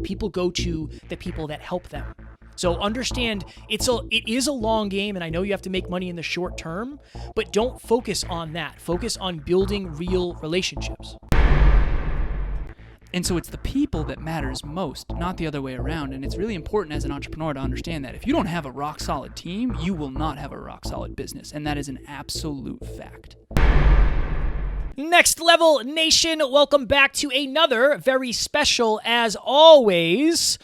People go to the people that help them. So understand it is a long game, and I know you have to make money in the short term, but don't focus on that. Focus on building real relationships. And so it's the people that matters most, not the other way around. And it's really important as an entrepreneur to understand that if you don't have a rock solid team, you will not have a rock solid business. And that is an absolute fact. Next Level Nation, welcome back to another very special, as always,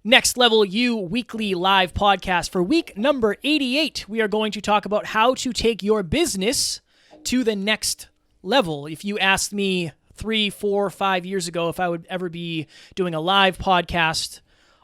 Next Level You weekly live podcast. For week number 88, we are going to talk about how to take your business to the next level. If you asked me 3, 4, 5 years ago if I would ever be doing a live podcast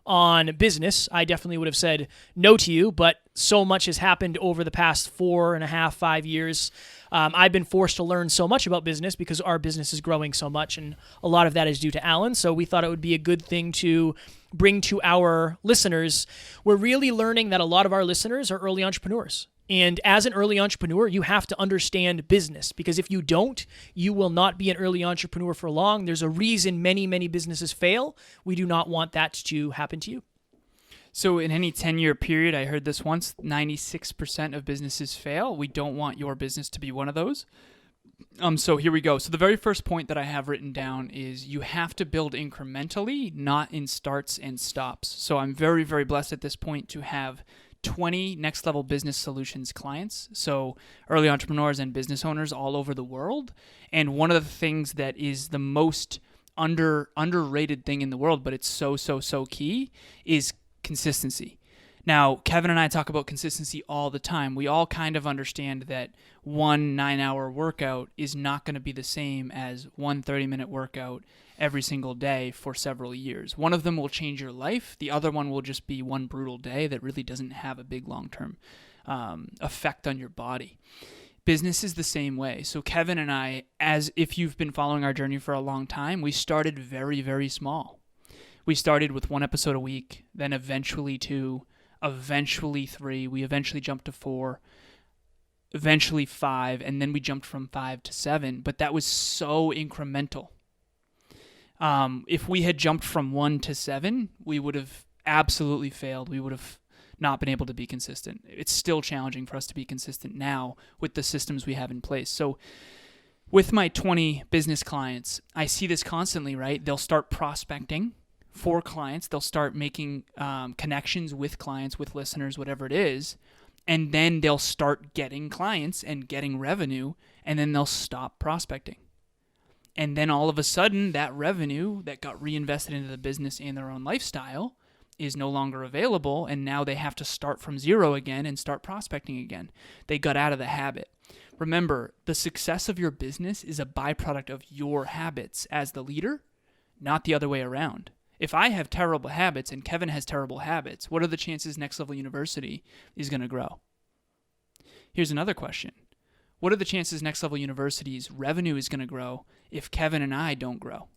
on business, I definitely would have said no to you, but so much has happened over the past 4.5, 5 years. I've been forced to learn so much about business because our business is growing so much, and a lot of that is due to Alan, so we thought it would be a good thing to bring to our listeners. We're really learning that a lot of our listeners are early entrepreneurs. And as an early entrepreneur, you have to understand business, because if you don't, you will not be an early entrepreneur for long. There's a reason many, many businesses fail. We do not want that to happen to you. So in any 10-year period, I heard this once, 96% of businesses fail. We don't want your business to be one of those. So here we go. So the very first point that I have written down is you have to build incrementally, not in starts and stops. So I'm very, very blessed at this point to have 20 Next Level Business Solutions clients, so early entrepreneurs and business owners all over the world. And one of the things that is the most underrated thing in the world, but it's so key, is consistency. Now, Kevin and I talk about consistency all the time. We all kind of understand that one 9-hour workout is not going to be the same as one 30-minute workout every single day for several years. One of them will change your life. The other one will just be one brutal day that really doesn't have a big long-term effect on your body. Business is the same way. So Kevin and I, as if you've been following our journey for a long time, we started very, very small. We started with 1 episode a week, then eventually 2, eventually 3. We eventually jumped to 4, eventually 5, and then we jumped from 5 to 7. But that was so incremental. If we had jumped from 1 to 7, we would have absolutely failed. We would have not been able to be consistent. It's still challenging for us to be consistent now with the systems we have in place. So with my 20 business clients, I see this constantly, right? They'll start prospecting for clients. They'll start making connections with clients, with listeners, whatever it is. And then they'll start getting clients and getting revenue, and then they'll stop prospecting. And then all of a sudden, that revenue that got reinvested into the business and their own lifestyle is no longer available, and now they have to start from zero again and start prospecting again. They got out of the habit. Remember, the success of your business is a byproduct of your habits as the leader, not the other way around. If I have terrible habits and Kevin has terrible habits, what are the chances Next Level University is going to grow? Here's another question. What are the chances Next Level University's revenue is going to grow if Kevin and I don't grow?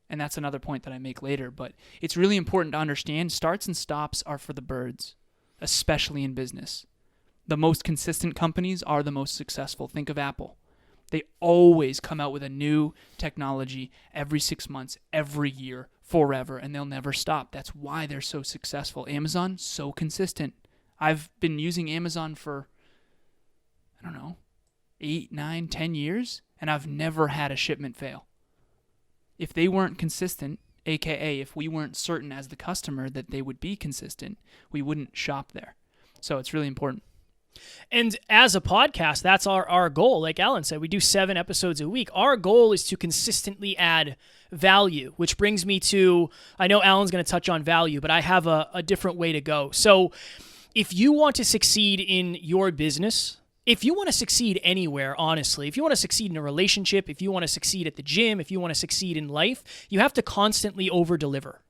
And that's another point that I make later, but it's really important to understand starts and stops are for the birds, especially in business. The most consistent companies are the most successful. Think of Apple. They always come out with a new technology every 6 months, every year, forever, and they'll never stop. That's why they're so successful. Amazon, so consistent. I've been using Amazon for, 8, 9, 10 years, and I've never had a shipment fail. If they weren't consistent, aka if we weren't certain as the customer that they would be consistent, we wouldn't shop there. So it's really important. And as a podcast, that's our goal. Like Alan said, we do 7 episodes a week. Our goal is to consistently add value, which brings me to, I know Alan's going to touch on value, but I have a different way to go. So if you want to succeed in your business, if you want to succeed anywhere, honestly, if you want to succeed in a relationship, if you want to succeed at the gym, if you want to succeed in life, you have to constantly over-deliver.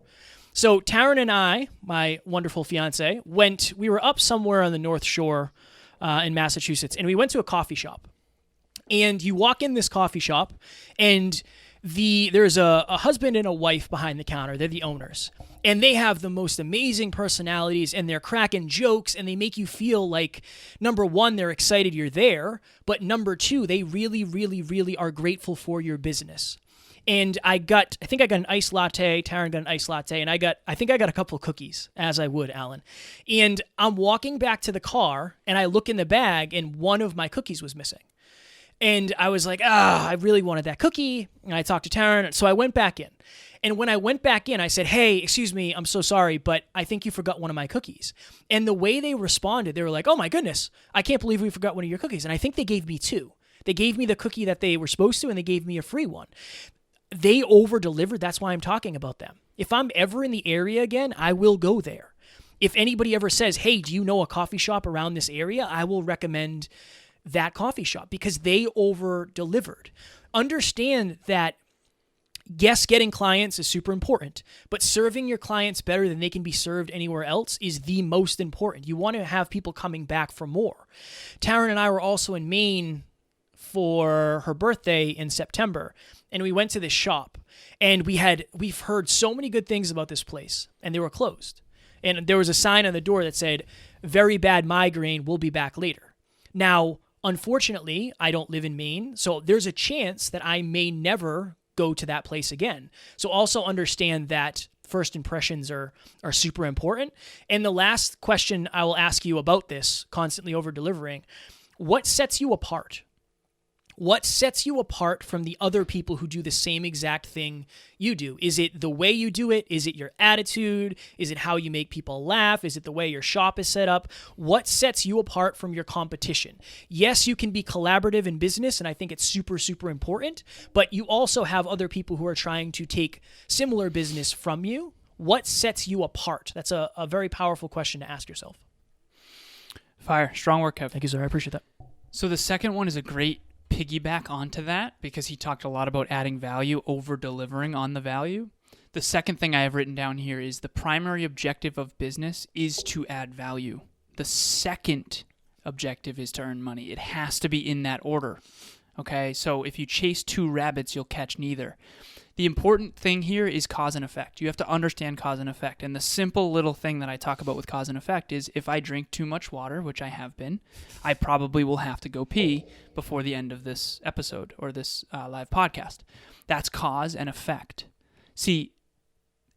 So Taryn and I, my wonderful fiance, we were up somewhere on the North Shore in Massachusetts, and we went to a coffee shop. And you walk in this coffee shop, and there's a husband and a wife behind the counter. They're the owners. And they have the most amazing personalities, and they're cracking jokes, and they make you feel like, number one, they're excited you're there, but number two, they really, really, really are grateful for your business. And I think I got an iced latte. Taryn got an iced latte, and I think I got a couple of cookies, as I would, Alan. And I'm walking back to the car, and I look in the bag, and one of my cookies was missing. And I was like, I really wanted that cookie. And I talked to Taryn, so I went back in. And when I went back in, I said, hey, excuse me, I'm so sorry, but I think you forgot one of my cookies. And the way they responded, they were like, oh my goodness, I can't believe we forgot one of your cookies. And I think they gave me two. They gave me the cookie that they were supposed to, and they gave me a free one. They over-delivered. That's why I'm talking about them. If I'm ever in the area again, I will go there. If anybody ever says, hey, do you know a coffee shop around this area? I will recommend that coffee shop because they over-delivered. Understand that, yes, getting clients is super important, but serving your clients better than they can be served anywhere else is the most important. You want to have people coming back for more. Taryn and I were also in Maine for her birthday in September, and we went to this shop, and we've heard so many good things about this place, and they were closed. And there was a sign on the door that said, very bad migraine, we'll be back later. Now, unfortunately, I don't live in Maine, so there's a chance that I may never go to that place again. So also understand that first impressions are super important. And the last question I will ask you about this, constantly over-delivering, what sets you apart? What sets you apart from the other people who do the same exact thing you do? Is it the way you do it? Is it your attitude? Is it how you make people laugh? Is it the way your shop is set up? What sets you apart from your competition? Yes, you can be collaborative in business, and I think it's super, super important, but you also have other people who are trying to take similar business from you. What sets you apart? That's a very powerful question to ask yourself. Fire. Strong work, Kev. Thank you, sir. I appreciate that. So the second one is a great piggyback onto that because he talked a lot about adding value, over-delivering on the value. The second thing I have written down here is the primary objective of business is to add value. The second objective is to earn money. It has to be in that order. Okay, so if you chase two rabbits, you'll catch neither. The important thing here is cause and effect. You have to understand cause and effect. And the simple little thing that I talk about with cause and effect is if I drink too much water, which I have been, I probably will have to go pee before the end of this episode or this live podcast. That's cause and effect. See,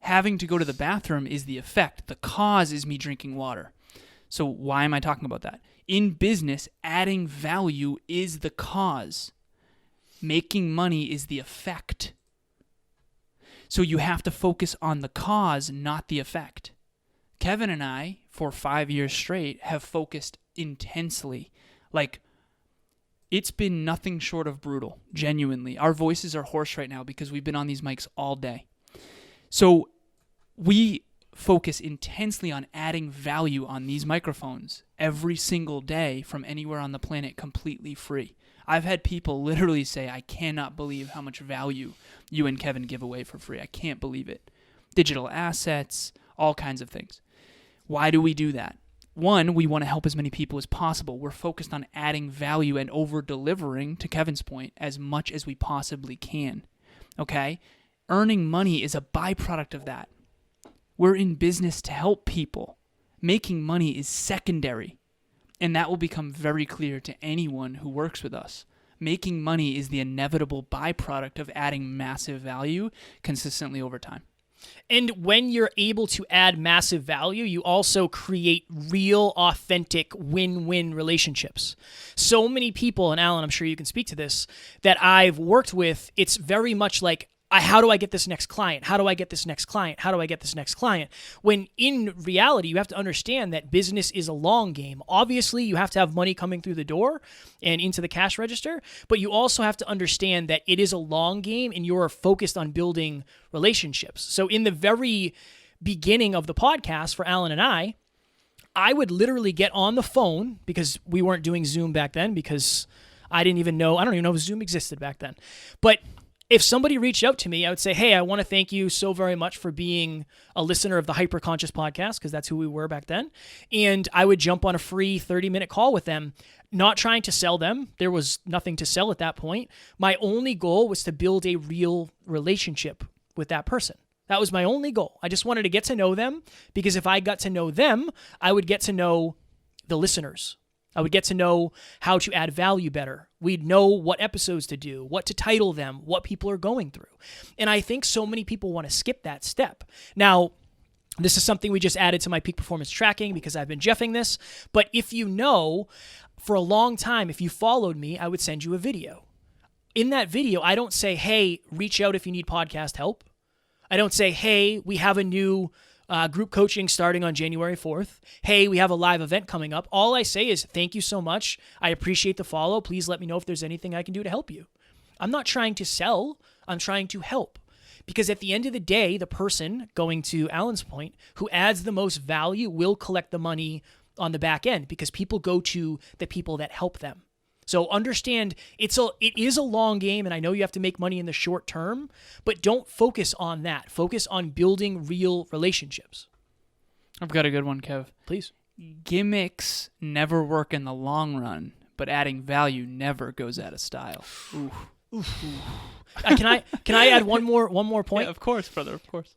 having to go to the bathroom is the effect. The cause is me drinking water. So why am I talking about that? In business, adding value is the cause. Making money is the effect. So you have to focus on the cause, not the effect. Kevin and I, for 5 years straight, have focused intensely. Like, it's been nothing short of brutal, genuinely. Our voices are hoarse right now because we've been on these mics all day. So we focus intensely on adding value on these microphones every single day from anywhere on the planet completely free. I've had people literally say, I cannot believe how much value you and Kevin give away for free. I can't believe it. Digital assets, all kinds of things. Why do we do that? One, we want to help as many people as possible. We're focused on adding value and over-delivering, to Kevin's point, as much as we possibly can. Okay? Earning money is a byproduct of that. We're in business to help people. Making money is secondary. And that will become very clear to anyone who works with us. Making money is the inevitable byproduct of adding massive value consistently over time. And when you're able to add massive value, you also create real, authentic win-win relationships. So many people, and Alan, I'm sure you can speak to this, that I've worked with, it's very much like, how do I get this next client? How do I get this next client? How do I get this next client? When in reality, you have to understand that business is a long game. Obviously, you have to have money coming through the door and into the cash register, but you also have to understand that it is a long game and you're focused on building relationships. So in the very beginning of the podcast for Alan and I would literally get on the phone because we weren't doing Zoom back then because I don't even know if Zoom existed back then. But if somebody reached out to me, I would say, hey, I want to thank you so very much for being a listener of the Hyperconscious podcast, because that's who we were back then. And I would jump on a free 30-minute call with them, not trying to sell them. There was nothing to sell at that point. My only goal was to build a real relationship with that person. That was my only goal. I just wanted to get to know them, because if I got to know them, I would get to know the listeners. I would get to know how to add value better. We'd know what episodes to do, what to title them, what people are going through. And I think so many people want to skip that step. Now, this is something we just added to my peak performance tracking because I've been Jeffing this. But if you know, for a long time, if you followed me, I would send you a video. In that video, I don't say, hey, reach out if you need podcast help. I don't say, hey, we have a new group coaching starting on January 4th. Hey, we have a live event coming up. All I say is, thank you so much. I appreciate the follow. Please let me know if there's anything I can do to help you. I'm not trying to sell. I'm trying to help. Because at the end of the day, the person, going to Alan's point, who adds the most value will collect the money on the back end because people go to the people that help them. So understand it is a long game, and I know you have to make money in the short term, but don't focus on that. Focus on building real relationships. I've got a good one, Kev. Please. Gimmicks never work in the long run, but adding value never goes out of style. Ooh. Can I add one more point? Yeah, of course, brother, of course.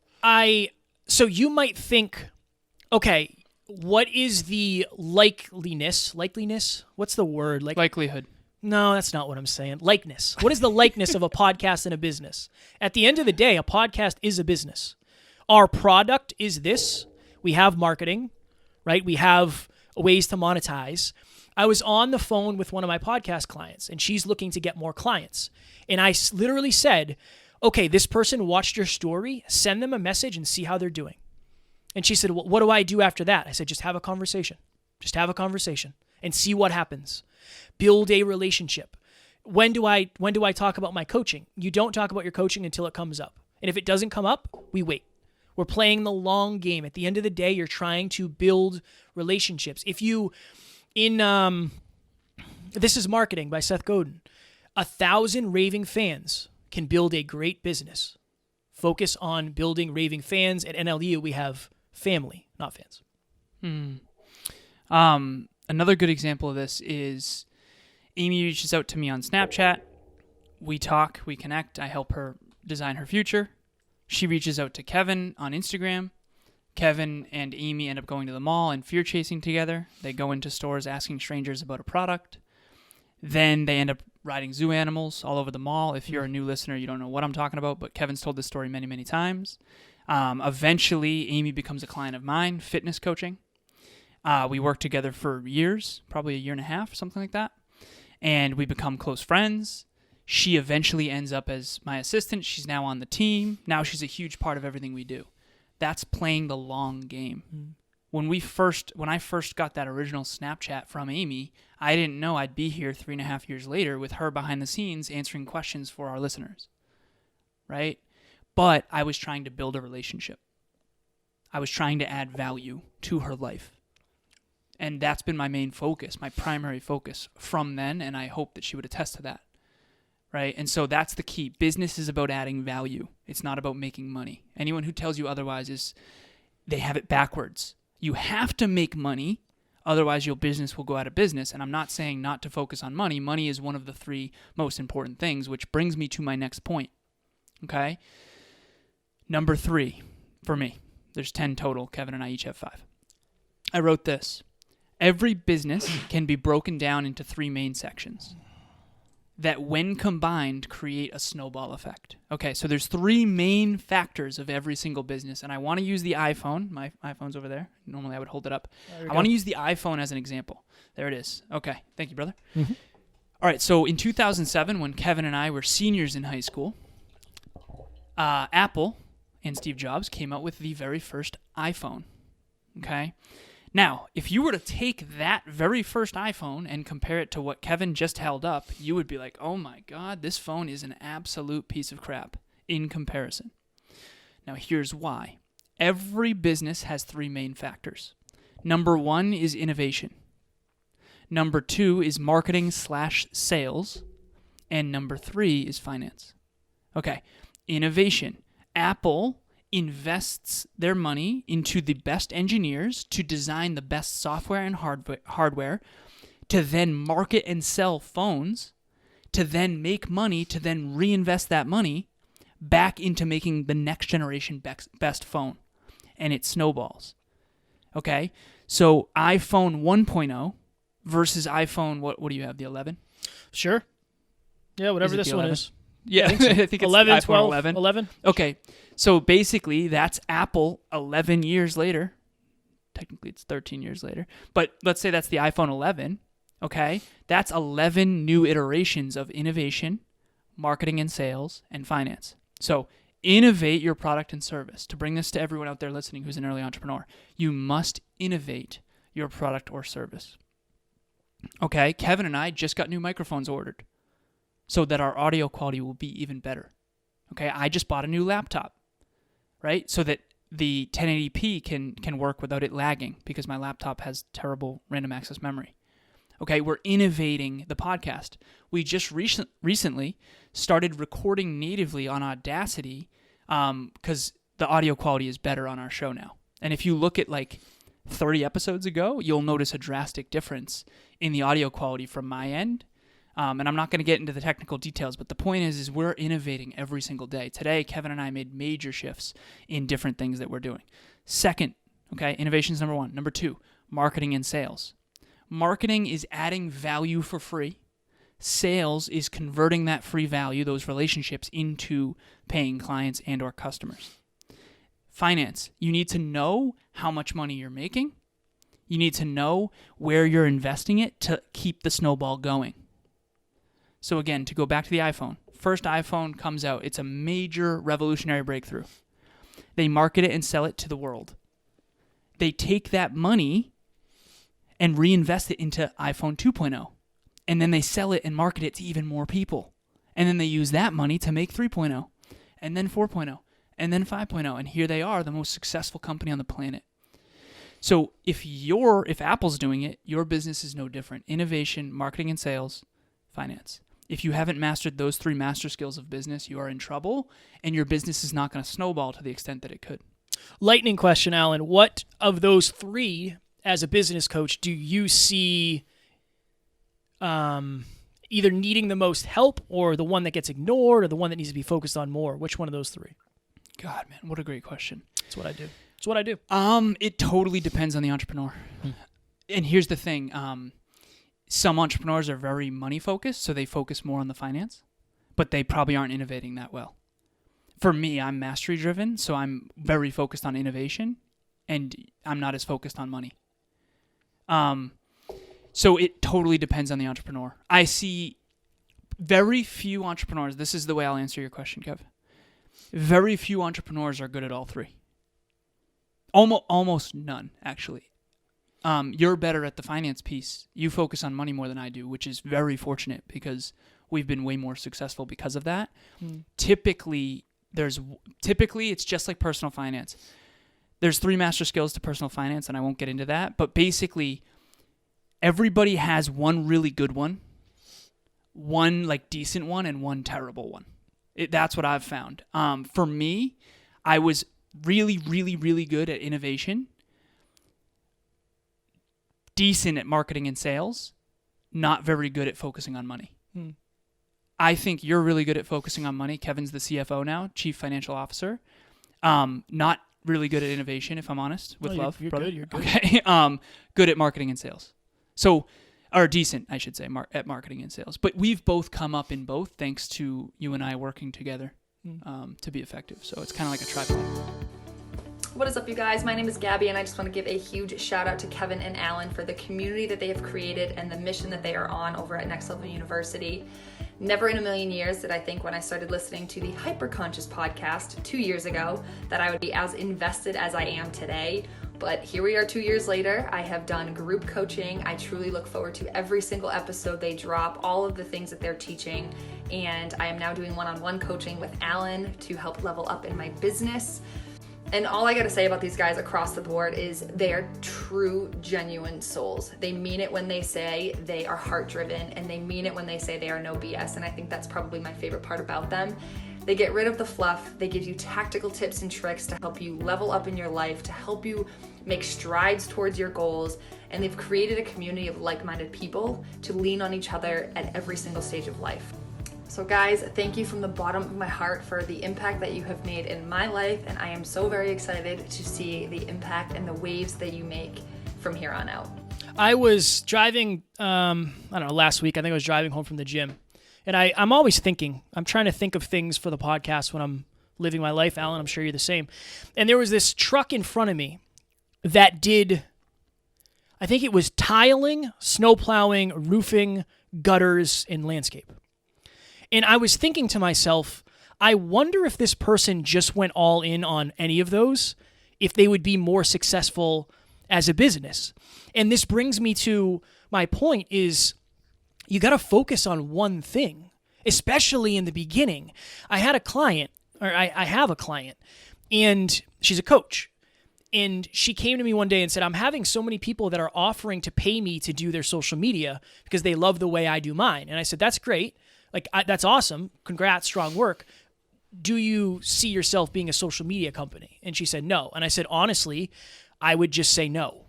So you might think, okay, what is the likeliness? What's the word? Likelihood. No, that's not what I'm saying. Likeness. What is the likeness of a podcast and a business? At the end of the day, a podcast is a business. Our product is this. We have marketing, right? We have ways to monetize. I was on the phone with one of my podcast clients, and she's looking to get more clients. And I literally said, okay, this person watched your story. Send them a message and see how they're doing. And she said, well, what do I do after that? I said, just have a conversation. Just have a conversation and see what happens. Build a relationship. When do I talk about my coaching? You don't talk about your coaching until it comes up. And if it doesn't come up, we wait. We're playing the long game. At the end of the day, you're trying to build relationships. This is Marketing by Seth Godin. 1,000 raving fans can build a great business. Focus on building raving fans. At NLU, we have family, not fans. Another good example of this is Amy reaches out to me on Snapchat. We talk, we connect. I help her design her future. She reaches out to Kevin on Instagram. Kevin and Amy end up going to the mall and fear chasing together. They go into stores asking strangers about a product. Then they end up riding zoo animals all over the mall. If you're a new listener, you don't know what I'm talking about, but Kevin's told this story many, many times. Eventually, Amy becomes a client of mine, fitness coaching. We worked together for years, probably a year and a half, something like that. And we become close friends. She eventually ends up as my assistant. She's now on the team. Now she's a huge part of everything we do. That's playing the long game. When I first got that original Snapchat from Amy, I didn't know I'd be here 3.5 years later with her behind the scenes answering questions for our listeners, right? But I was trying to build a relationship. I was trying to add value to her life. And that's been my main focus, my primary focus from then, and I hope that she would attest to that, right? And so that's the key. Business is about adding value. It's not about making money. Anyone who tells you otherwise they have it backwards. You have to make money, otherwise your business will go out of business. And I'm not saying not to focus on money. Money is one of the 3 most important things, which brings me to my next point, okay? Number 3 for me. There's 10 total. Kevin and I each have 5. I wrote this. Every business can be broken down into 3 main sections that when combined create a snowball effect. Okay, so there's 3 main factors of every single business, and I want to use the iPhone. My iPhone's over there. Normally I would hold it up. I want to use the iPhone as an example. There it is. Okay, thank you, brother. Mm-hmm. All right, so in 2007, when Kevin and I were seniors in high school, Apple and Steve Jobs came out with the very first iPhone, okay? Now, if you were to take that very first iPhone and compare it to what Kevin just held up, you would be like, oh my God, this phone is an absolute piece of crap in comparison. Now, here's why. Every business has 3 main factors. Number 1 is innovation. Number 2 is marketing/sales. And number 3 is finance. Okay, innovation. Apple invests their money into the best engineers to design the best software and hardware, to then market and sell phones, to then make money, to then reinvest that money back into making the next generation best phone. And it snowballs. Okay? So iPhone 1.0 versus iPhone. What do you have? The 11? Sure. Yeah, whatever this one is. Yeah, I think it's 11, iPhone 12, 11. 11. Okay, so basically that's Apple 11 years later. Technically it's 13 years later. But let's say that's the iPhone 11, okay? That's 11 new iterations of innovation, marketing and sales, and finance. So innovate your product and service. To bring this to everyone out there listening who's an early entrepreneur, you must innovate your product or service. Okay, Kevin and I just got new microphones ordered so that our audio quality will be even better. Okay, I just bought a new laptop, right? So that the 1080p can work without it lagging because my laptop has terrible random access memory. Okay, we're innovating the podcast. We just recently started recording natively on Audacity because the audio quality is better on our show now. And if you look at like 30 episodes ago, you'll notice a drastic difference in the audio quality from my end. And I'm not going to get into the technical details, but the point is we're innovating every single day. Today, Kevin and I made major shifts in different things that we're doing. Second, okay, innovation is number one. Number two, marketing and sales. Marketing is adding value for free. Sales is converting that free value, those relationships, into paying clients and or customers. Finance, you need to know how much money you're making. You need to know where you're investing it to keep the snowball going. So again, to go back to the iPhone, first iPhone comes out. It's a major revolutionary breakthrough. They market it and sell it to the world. They take that money and reinvest it into iPhone 2.0. And then they sell it and market it to even more people. And then they use that money to make 3.0, and then 4.0, and then 5.0. And here they are, the most successful company on the planet. So if Apple's doing it, your business is no different. Innovation, marketing and sales, finance. If you haven't mastered those three master skills of business, you are in trouble, and your business is not going to snowball to the extent that it could. Lightning question, Alan. What of those three, as a business coach, do you see either needing the most help or the one that gets ignored or the one that needs to be focused on more? Which one of those three? God, man, what a great question. That's what I do. That's what I do. It totally depends on the entrepreneur. And here's the thing. Some entrepreneurs are very money focused, so they focus more on the finance, but they probably aren't innovating that well. For me, I'm mastery driven, so I'm very focused on innovation, and I'm not as focused on money. So it totally depends on the entrepreneur. I see very few entrepreneurs. This is the way I'll answer your question, Kev. Very few entrepreneurs are good at all three. Almost none, actually. You're better at the finance piece. You focus on money more than I do, which is very fortunate because we've been way more successful because of that. Typically, it's just like personal finance. There's three master skills to personal finance, and I won't get into that. But basically, everybody has one really good one like decent one, and one terrible one. That's what I've found. For me, I was really, really, really good at innovation. Decent at marketing and sales, not very good at focusing on money. I think you're really good at focusing on money. Kevin's the CFO now, Chief Financial Officer. Not really good at innovation, if I'm honest, with love. You're good. You're good. Okay. Good at marketing and sales. Or decent, I should say, at marketing and sales. But we've both come up in both thanks to you and I working together to be effective. So it's kind of like a tripod. What is up, you guys? My name is Gabby, and I just want to give a huge shout out to Kevin and Alan for the community that they have created and the mission that they are on over at Next Level University. Never in a million years did I think when I started listening to the Hyperconscious podcast 2 years ago that I would be as invested as I am today. But here we are 2 years later. I have done group coaching. I truly look forward to every single episode they drop, all of the things that they're teaching. And I am now doing one-on-one coaching with Alan to help level up in my business. And all I gotta say about these guys across the board is they are true, genuine souls. They mean it when they say they are heart-driven, and they mean it when they say they are no BS. And I think that's probably my favorite part about them. They get rid of the fluff. They give you tactical tips and tricks to help you level up in your life, to help you make strides towards your goals. And they've created a community of like-minded people to lean on each other at every single stage of life. So guys, thank you from the bottom of my heart for the impact that you have made in my life, and I am so very excited to see the impact and the waves that you make from here on out. I was driving, I don't know, last week. I think I was driving home from the gym. And I'm always thinking. I'm trying to think of things for the podcast when I'm living my life. Alan, I'm sure you're the same. And there was this truck in front of me that did, I think it was tiling, snow plowing, roofing, gutters, and landscape. And I was thinking to myself, I wonder if this person just went all in on any of those, if they would be more successful as a business. And this brings me to my point is you got to focus on one thing, especially in the beginning. I have a client, and she's a coach. And she came to me one day and said, I'm having so many people that are offering to pay me to do their social media because they love the way I do mine. And I said, that's great. That's awesome. Congrats, strong work. Do you see yourself being a social media company? And she said, no. And I said, honestly, I would just say no.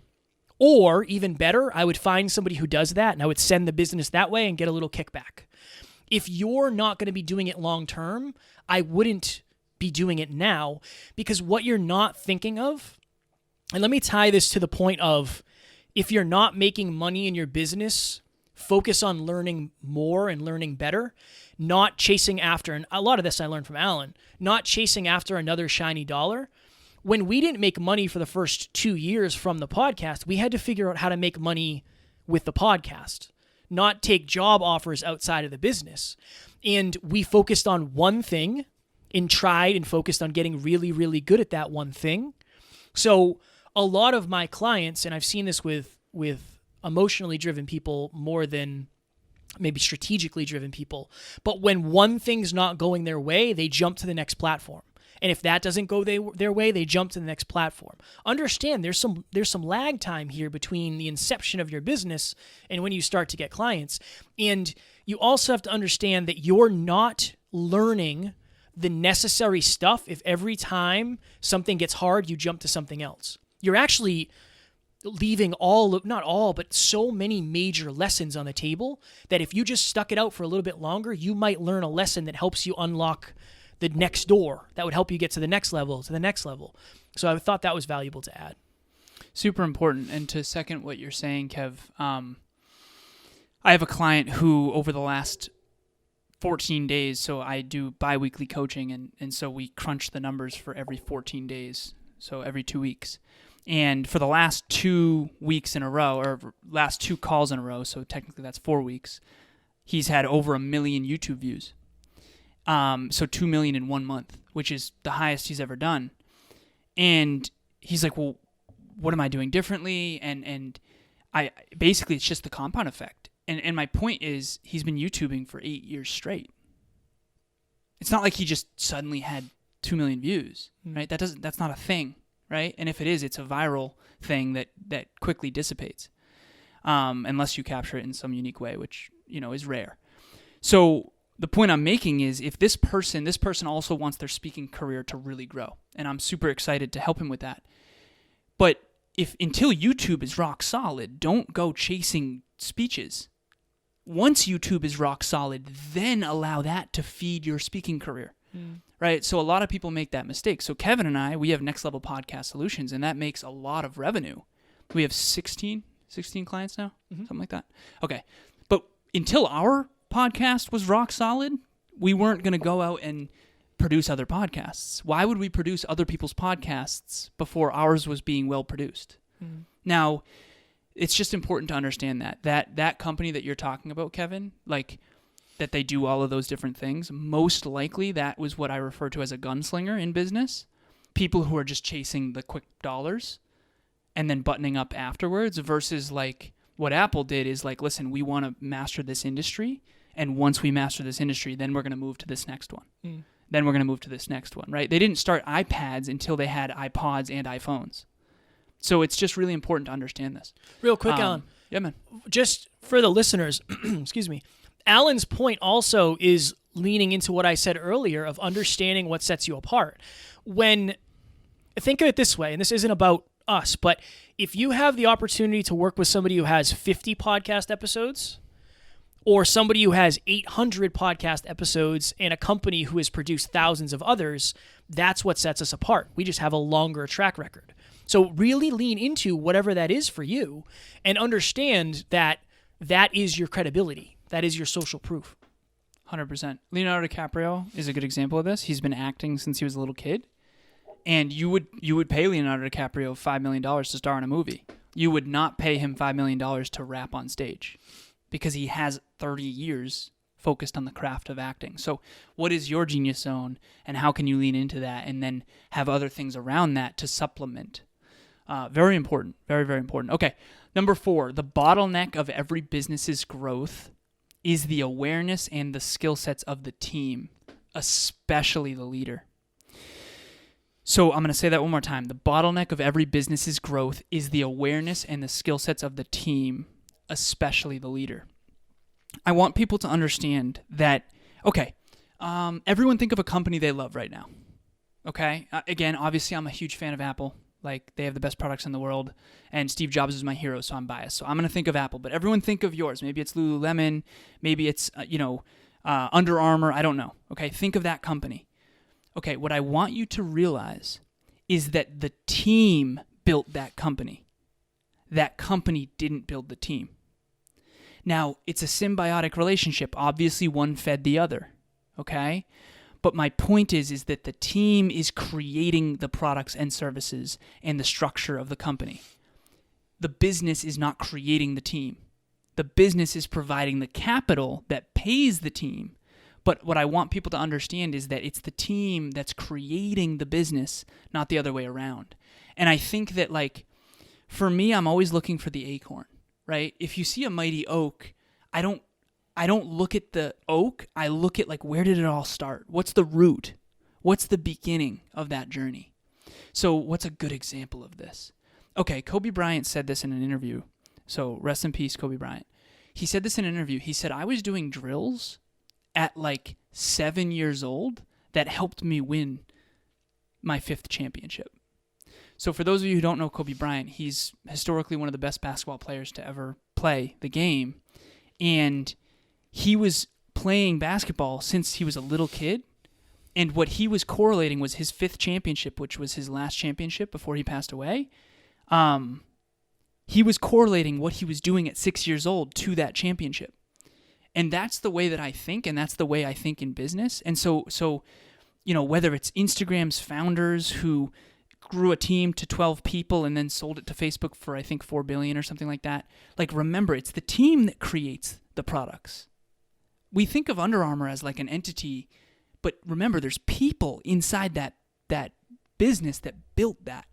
Or even better, I would find somebody who does that and I would send the business that way and get a little kickback. If you're not going to be doing it long term, I wouldn't be doing it now, because what you're not thinking of, and let me tie this to the point of, if you're not making money in your business, focus on learning more and learning better, not chasing after, and a lot of this I learned from Alan, not chasing after another shiny dollar. When we didn't make money for the first 2 years from the podcast, we had to figure out how to make money with the podcast, not take job offers outside of the business. And we focused on one thing and tried and focused on getting really, really good at that one thing. So a lot of my clients, and I've seen this with emotionally driven people more than maybe strategically driven people, but when one thing's not going their way, they jump to the next platform. And if that doesn't go their way, they jump to the next platform. Understand there's some lag time here between the inception of your business and when you start to get clients. And you also have to understand that you're not learning the necessary stuff if every time something gets hard, you jump to something else. You're actually leaving not all, but so many major lessons on the table that if you just stuck it out for a little bit longer, you might learn a lesson that helps you unlock the next door that would help you get to the next level, So I thought that was valuable to add. Super important. And to second what you're saying, Kev, I have a client who over the last 14 days, so I do bi-weekly coaching, and so we crunch the numbers for every 14 days, so every 2 weeks. And for the last 2 weeks in a row, or last 2 calls in a row, so technically that's 4 weeks, he's had over 1 million YouTube views. So 2 million in 1 month, which is the highest he's ever done. And he's like, well, what am I doing differently? And I basically, it's just the compound effect. And my point is, he's been YouTubing for 8 years straight. It's not like he just suddenly had 2 million views, right? That's not a thing, right? And if it is, it's a viral thing that quickly dissipates, unless you capture it in some unique way, which, is rare. So the point I'm making is, if this person also wants their speaking career to really grow, and I'm super excited to help him with that. But until YouTube is rock solid, don't go chasing speeches. Once YouTube is rock solid, then allow that to feed your speaking career, right? So a lot of people make that mistake. So Kevin and I, we have Next Level Podcast Solutions, and that makes a lot of revenue. We have 16 clients now, something like that. Okay, but until our podcast was rock solid, we weren't going to go out and produce other podcasts. Why would we produce other people's podcasts before ours was being well produced? Now, it's just important to understand that company that you're talking about, Kevin, like that they do all of those different things, most likely that was what I refer to as a gunslinger in business. People who are just chasing the quick dollars and then buttoning up afterwards, versus like what Apple did is like, listen, we want to master this industry. And once we master this industry, then we're going to move to this next one. Then we're going to move to this next one, right? They didn't start iPads until they had iPods and iPhones. So it's just really important to understand this. Real quick, Alan. Yeah, man. Just for the listeners, excuse me, Alan's point also is leaning into what I said earlier of understanding what sets you apart. Think of it this way, and this isn't about us, but if you have the opportunity to work with somebody who has 50 podcast episodes, or somebody who has 800 podcast episodes and a company who has produced thousands of others, that's what sets us apart. We just have a longer track record. So really lean into whatever that is for you and understand that that is your credibility. That is your social proof. 100%. Leonardo DiCaprio is a good example of this. He's been acting since he was a little kid. And you would pay Leonardo DiCaprio $5 million to star in a movie. You would not pay him $5 million to rap on stage because he has 30 years focused on the craft of acting. So what is your genius zone, and how can you lean into that and then have other things around that to supplement? Very important. Very, very important. Okay, number 4, the bottleneck of every business's growth is the awareness and the skill sets of the team, especially the leader. So I'm going to say that one more time. The bottleneck of every business's growth is the awareness and the skill sets of the team, especially the leader. I want people to understand that, okay, everyone think of a company they love right now. Okay? Again, obviously I'm a huge fan of Apple. Like, they have the best products in the world, and Steve Jobs is my hero, so I'm biased. So I'm going to think of Apple, but everyone think of yours. Maybe it's Lululemon, maybe it's, Under Armour, I don't know. Okay, think of that company. Okay, what I want you to realize is that the team built that company. That company didn't build the team. Now, it's a symbiotic relationship. Obviously, one fed the other, okay? But my point is that the team is creating the products and services and the structure of the company. The business is not creating the team. The business is providing the capital that pays the team. But what I want people to understand is that it's the team that's creating the business, not the other way around. And I think that, like, for me, I'm always looking for the acorn, right? If you see a mighty oak, I don't look at the oak. I look at, like, where did it all start? What's the root? What's the beginning of that journey? So what's a good example of this? Okay, Kobe Bryant said this in an interview. So rest in peace, Kobe Bryant. He said this in an interview. He said, I was doing drills at like 7 years old that helped me win my 5th championship. So for those of you who don't know Kobe Bryant, he's historically one of the best basketball players to ever play the game. And he was playing basketball since he was a little kid. And what he was correlating was his 5th championship, which was his last championship before he passed away. He was correlating what he was doing at 6 years old to that championship. And that's the way that I think, and that's the way I think in business. And so whether it's Instagram's founders who grew a team to 12 people and then sold it to Facebook for, I think, $4 billion or something like that. Like, remember, it's the team that creates the products. We think of Under Armour as like an entity, but remember, there's people inside that business that built that.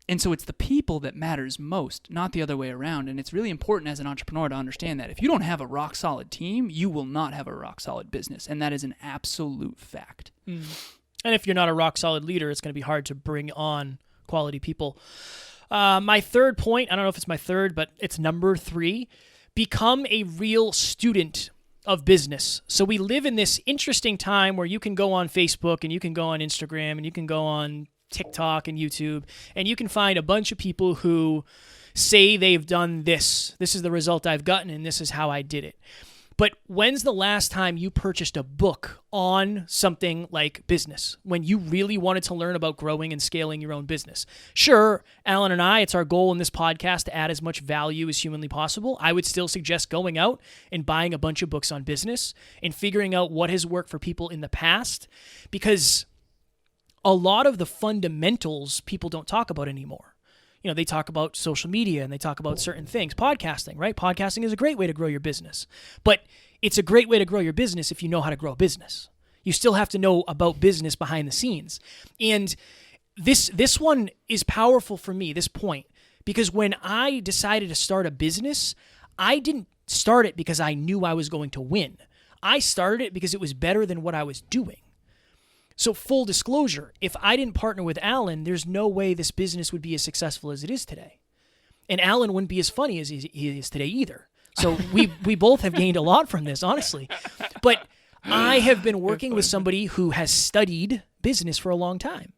And so it's the people that matters most, not the other way around. And it's really important as an entrepreneur to understand that if you don't have a rock solid team, you will not have a rock solid business. And that is an absolute fact. Mm. And if you're not a rock solid leader, it's going to be hard to bring on quality people. My third point, I don't know if it's my third, but it's number 3, become a real student of business. So we live in this interesting time where you can go on Facebook and you can go on Instagram and you can go on TikTok and YouTube, and you can find a bunch of people who say they've done this. This is the result I've gotten, and this is how I did it. But when's the last time you purchased a book on something like business, when you really wanted to learn about growing and scaling your own business? Sure, Alan and I, it's our goal in this podcast to add as much value as humanly possible. I would still suggest going out and buying a bunch of books on business and figuring out what has worked for people in the past, because a lot of the fundamentals people don't talk about anymore. You know, they talk about social media and they talk about certain things. Podcasting, right? Podcasting is a great way to grow your business. But it's a great way to grow your business if you know how to grow a business. You still have to know about business behind the scenes. And this one is powerful for me, this point, because when I decided to start a business, I didn't start it because I knew I was going to win. I started it because it was better than what I was doing. So full disclosure, if I didn't partner with Alan, there's no way this business would be as successful as it is today. And Alan wouldn't be as funny as he is today either. So we both have gained a lot from this, honestly. But I have been working with somebody who has studied business for a long time.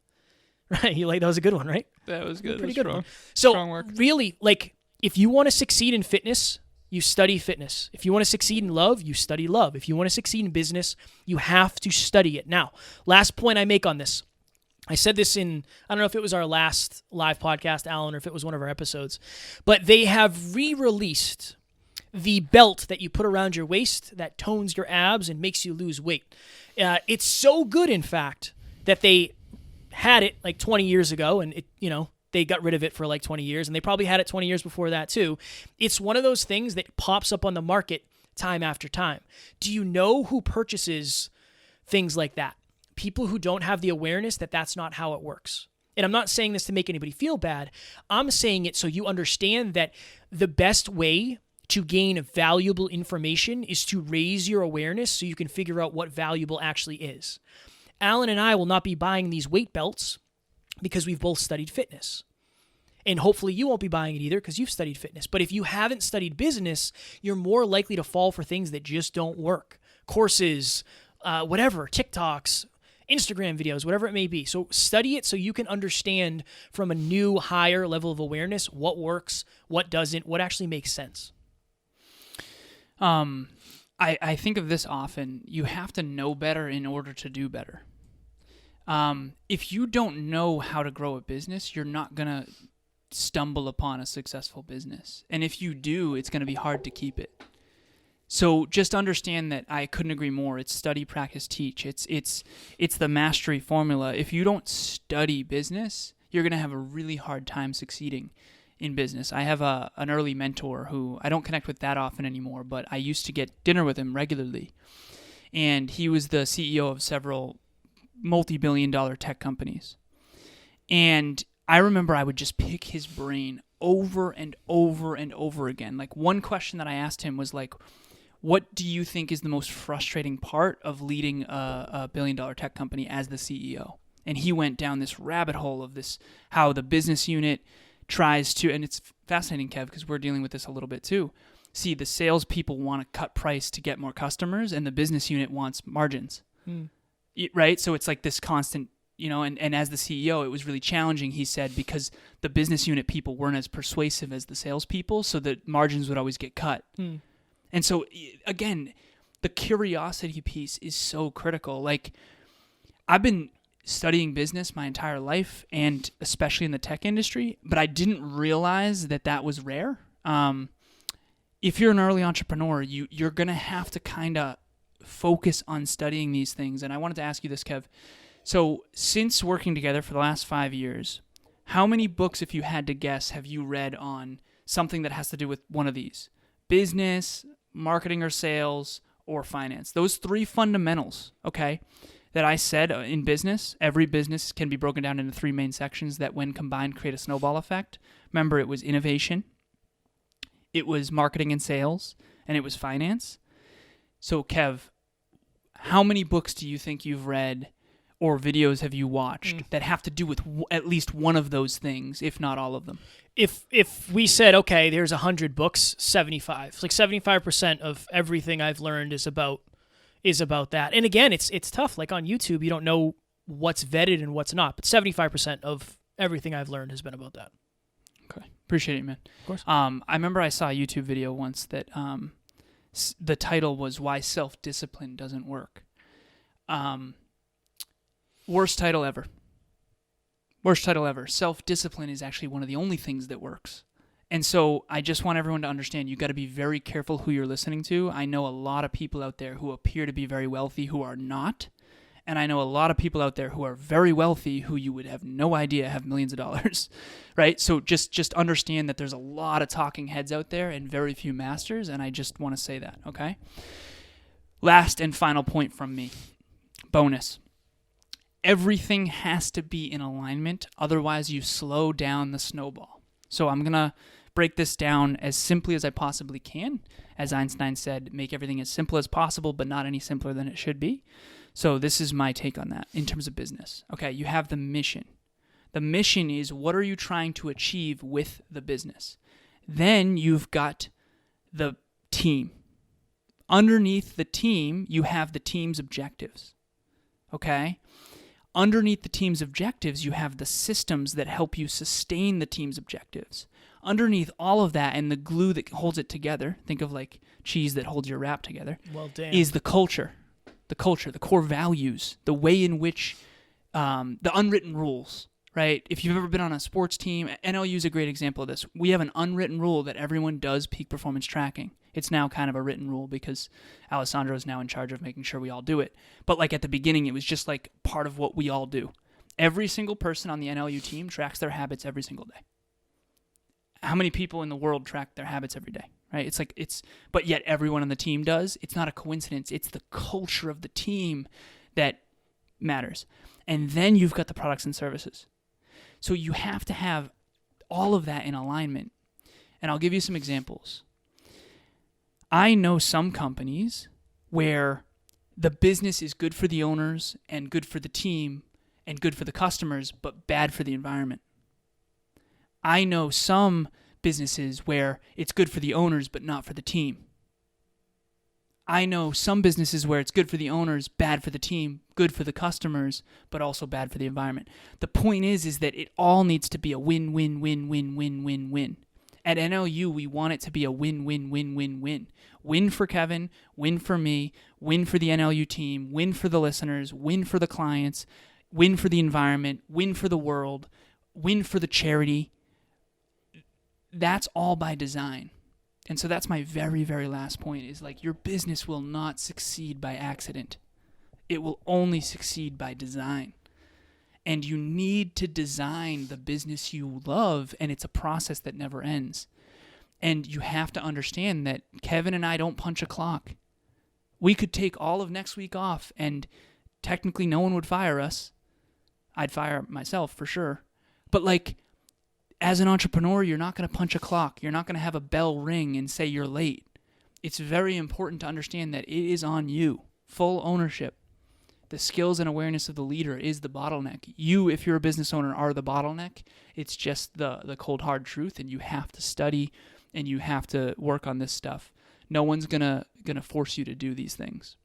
Right? That was a good one, right? That was good. Pretty good strong. one. So strong work. Really, like, if you want to succeed in fitness, you study fitness. If you want to succeed in love, you study love. If you want to succeed in business, you have to study it. Now, last point I make on this. I said this in, I don't know if it was our last live podcast, Alan, or if it was one of our episodes, but they have re-released the belt that you put around your waist that tones your abs and makes you lose weight. It's so good, in fact, that they had it like 20 years ago, and it, they got rid of it for like 20 years, and they probably had it 20 years before that too. It's one of those things that pops up on the market time after time. Do you know who purchases things like that? People who don't have the awareness that that's not how it works. And I'm not saying this to make anybody feel bad. I'm saying it so you understand that the best way to gain valuable information is to raise your awareness so you can figure out what valuable actually is. Alan and I will not be buying these weight belts because we've both studied fitness. And hopefully you won't be buying it either because you've studied fitness. But if you haven't studied business, you're more likely to fall for things that just don't work. Courses, whatever, TikToks, Instagram videos, whatever it may be. So study it so you can understand from a new, higher level of awareness what works, what doesn't, what actually makes sense. I think of this often. You have to know better in order to do better. If you don't know how to grow a business, you're not going to stumble upon a successful business. And if you do, it's going to be hard to keep it. So just understand that I couldn't agree more. It's study, practice, teach. It's the mastery formula. If you don't study business, you're going to have a really hard time succeeding in business. I have an early mentor who I don't connect with that often anymore, but I used to get dinner with him regularly. And he was the CEO of several multi-billion-dollar tech companies. And I remember I would just pick his brain over and over and over again. Like, one question that I asked him was like, what do you think is the most frustrating part of leading a billion-dollar tech company as the CEO? And he went down this rabbit hole of this, how the business unit tries to, and it's fascinating, Kev, because we're dealing with this a little bit too. See, the salespeople want to cut price to get more customers, and the business unit wants margins, right? So it's like this constant, and as the CEO, it was really challenging, he said, because the business unit people weren't as persuasive as the salespeople, so the margins would always get cut. And so, again, the curiosity piece is so critical. Like, I've been studying business my entire life, and especially in the tech industry, but I didn't realize that that was rare. If you're an early entrepreneur, you're going to have to kind of focus on studying these things. And I wanted to ask you this, Kev. So since working together for the last 5 years, how many books, if you had to guess, have you read on something that has to do with one of these? Business, marketing or sales, or finance? Those three fundamentals, okay, that I said in business, every business can be broken down into three main sections that when combined create a snowball effect. Remember, it was innovation, it was marketing and sales, and it was finance. So, Kev, how many books do you think you've read or videos have you watched that have to do with at least one of those things, if not all of them? If we said, okay, there's 100 books, 75. Like 75% of everything I've learned is about that. And again, it's tough. Like on YouTube, you don't know what's vetted and what's not. But 75% of everything I've learned has been about that. Okay. Appreciate it, man. Of course. I remember I saw a YouTube video once that the title was Why Self-Discipline Doesn't Work. Worst title ever. Worst title ever. Self-discipline is actually one of the only things that works. And so I just want everyone to understand you got to be very careful who you're listening to. I know a lot of people out there who appear to be very wealthy who are not. And I know a lot of people out there who are very wealthy who you would have no idea have millions of dollars, right? So just understand that there's a lot of talking heads out there and very few masters, and I just want to say that, okay? Last and final point from me. Bonus. Everything has to be in alignment, otherwise you slow down the snowball. So I'm going to break this down as simply as I possibly can. As Einstein said, make everything as simple as possible, but not any simpler than it should be. So this is my take on that in terms of business. Okay, you have the mission. The mission is, what are you trying to achieve with the business? Then you've got the team. Underneath the team, you have the team's objectives. Okay? Underneath the team's objectives, you have the systems that help you sustain the team's objectives. Underneath all of that and the glue that holds it together, think of like cheese that holds your wrap together, Well, damn. is the culture. The culture, the core values, the way in which the unwritten rules, right? If you've ever been on a sports team, NLU is a great example of this. We have an unwritten rule that everyone does peak performance tracking. It's now kind of a written rule because Alessandro is now in charge of making sure we all do it. But like at the beginning, it was just like part of what we all do. Every single person on the NLU team tracks their habits every single day. How many people in the world track their habits every day, right? But yet everyone on the team does. It's not a coincidence. It's the culture of the team that matters. And then you've got the products and services. So you have to have all of that in alignment. And I'll give you some examples. I know some companies where the business is good for the owners and good for the team and good for the customers, but bad for the environment. I know some businesses where it's good for the owners, but not for the team. I know some businesses where it's good for the owners, bad for the team, good for the customers, but also bad for the environment. The point is that it all needs to be a win-win-win-win-win-win-win. At NLU, we want it to be a win-win-win-win-win. Win for Kevin, win for me, win for the NLU team, win for the listeners, win for the clients, win for the environment, win for the world, win for the charity. That's all by design. And so that's my very, very last point is like your business will not succeed by accident. It will only succeed by design. And you need to design the business you love, and it's a process that never ends. And you have to understand that Kevin and I don't punch a clock. We could take all of next week off, and technically no one would fire us. I'd fire myself for sure. But like, as an entrepreneur, you're not going to punch a clock. You're not going to have a bell ring and say you're late. It's very important to understand that it is on you. Full ownership. The skills and awareness of the leader is the bottleneck. You, if you're a business owner, are the bottleneck. It's just the cold, hard truth, and you have to study and you have to work on this stuff. No one's gonna force you to do these things.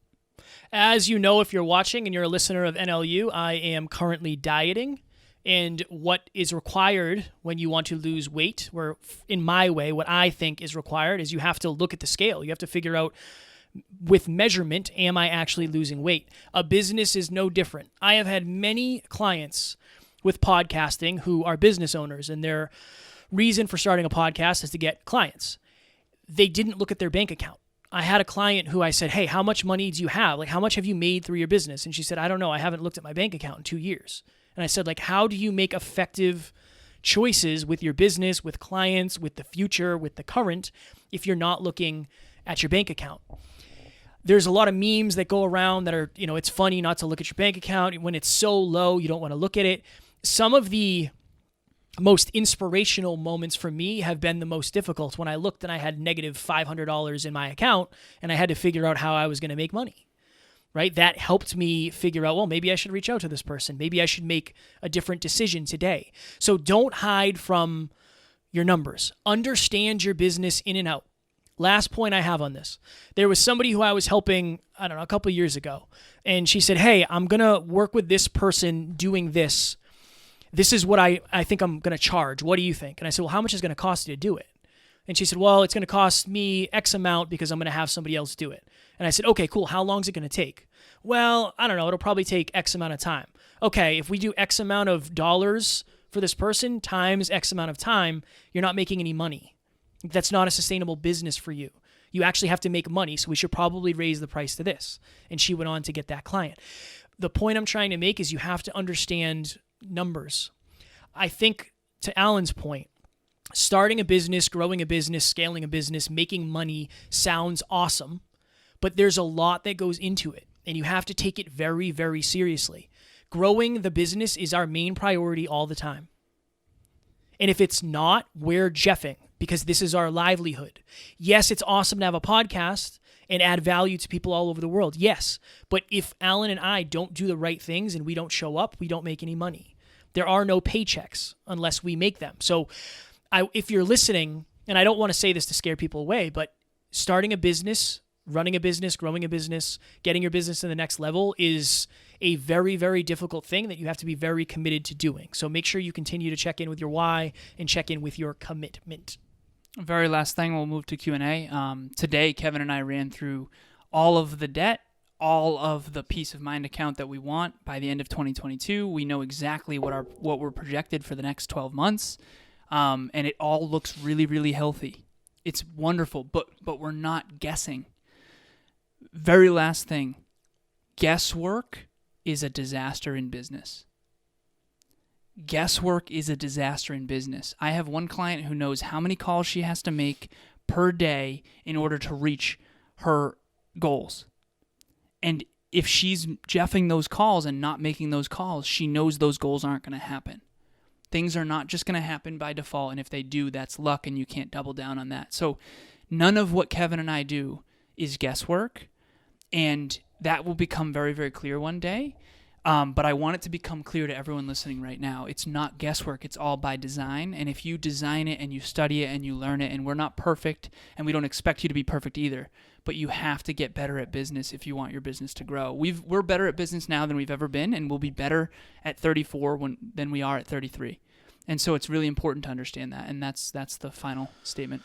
As you know, if you're watching and you're a listener of NLU, I am currently dieting. And what is required when you want to lose weight, where in my way, what I think is required is you have to look at the scale. You have to figure out with measurement, am I actually losing weight? A business is no different. I have had many clients with podcasting who are business owners, and their reason for starting a podcast is to get clients. They didn't look at their bank account. I had a client who I said, hey, how much money do you have? Like, how much have you made through your business? And she said, I don't know. I haven't looked at my bank account in 2 years. And I said, like, how do you make effective choices with your business, with clients, with the future, with the current, if you're not looking at your bank account? There's a lot of memes that go around that are, it's funny not to look at your bank account. When it's so low, you don't want to look at it. Some of the most inspirational moments for me have been the most difficult when I looked and I had negative $500 in my account and I had to figure out how I was going to make money, right? That helped me figure out, well, maybe I should reach out to this person. Maybe I should make a different decision today. So don't hide from your numbers. Understand your business in and out. Last point I have on this. There was somebody who I was helping, a couple of years ago, and she said, hey, I'm going to work with this person doing this. This is what I think I'm going to charge. What do you think? And I said, well, how much is it going to cost you to do it? And she said, well, it's going to cost me X amount because I'm going to have somebody else do it. And I said, okay, cool. How long is it going to take? Well, I don't know. It'll probably take X amount of time. Okay, if we do X amount of dollars for this person times X amount of time, you're not making any money. That's not a sustainable business for you. You actually have to make money, so we should probably raise the price to this. And she went on to get that client. The point I'm trying to make is you have to understand numbers. I think, to Alan's point, starting a business, growing a business, scaling a business, making money sounds awesome, but there's a lot that goes into it, and you have to take it very, very seriously. Growing the business is our main priority all the time. And if it's not, we're jeffing, because this is our livelihood. Yes, it's awesome to have a podcast and add value to people all over the world. Yes, but if Alan and I don't do the right things and we don't show up, we don't make any money. There are no paychecks unless we make them. So if you're listening, and I don't want to say this to scare people away, but starting a business, running a business, growing a business, getting your business to the next level is a very, very difficult thing that you have to be very committed to doing. So make sure you continue to check in with your why and check in with your commitment. Very last thing, we'll move to Q&A. Today, Kevin and I ran through all of the debt, all of the peace of mind account that we want by the end of 2022. We know exactly what we're projected for the next 12 months, and it all looks really, really healthy. It's wonderful, but we're not guessing. Very last thing, guesswork is a disaster in business. Guesswork is a disaster in business. I have one client who knows how many calls she has to make per day in order to reach her goals. And if she's jeffing those calls and not making those calls, she knows those goals aren't going to happen. Things are not just going to happen by default, and if they do, that's luck, and you can't double down on that. So none of what Kevin and I do is guesswork, and that will become very, very clear one day. But I want it to become clear to everyone listening right now. It's not guesswork. It's all by design. And if you design it and you study it and you learn it, and we're not perfect, and we don't expect you to be perfect either, but you have to get better at business if you want your business to grow. We're better at business now than we've ever been, and we'll be better at 34 than we are at 33. And so it's really important to understand that, and that's the final statement.